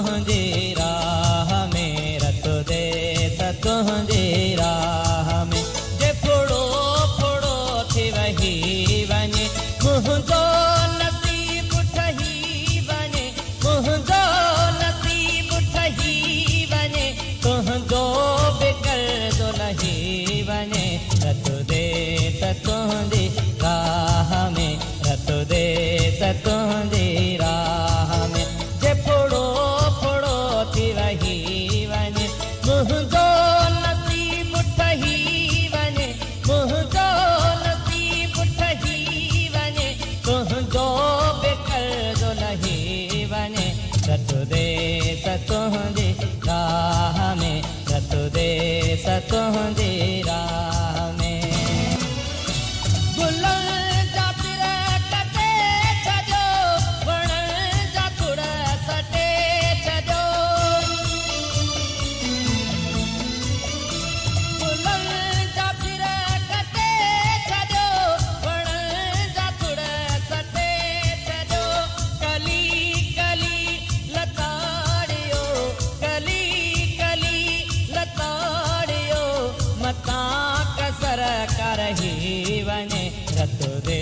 तुंहिंजी राह में, रत दे त तुंहिंजी राह में। जे फुड़ो फुड़ो थी वही वञे मुंहिंजो नसीब ठही वञे, मुंहिंजो नसीब ठही वञे, तुंहिंजो बिगड़ो लही वञे। रत दे त तुंहिंजी राह में, रत दे त तुंहिंजी राह में। जे फुड़ो फुड़ो थी वही वञे मुंहिंजो नसीब ठही वञे, मुंहिंजो नसीब ठही वञे, तुंहिंजो बिगड़ो लही वञे। रत दे त तुंहिंजी राह में, रत दे त तुंहिंजी राह में। गुलनि जा तिर कटे छॾियो, वणनि जा थुड़ सटे छॾियो, गुलनि जा तिर कटे छॾियो, वणनि जा थुड़ सटे छॾियो। कली कली लताड़ियो, कली कली लताड़ियो, मतां कसर करही वञे। रत दे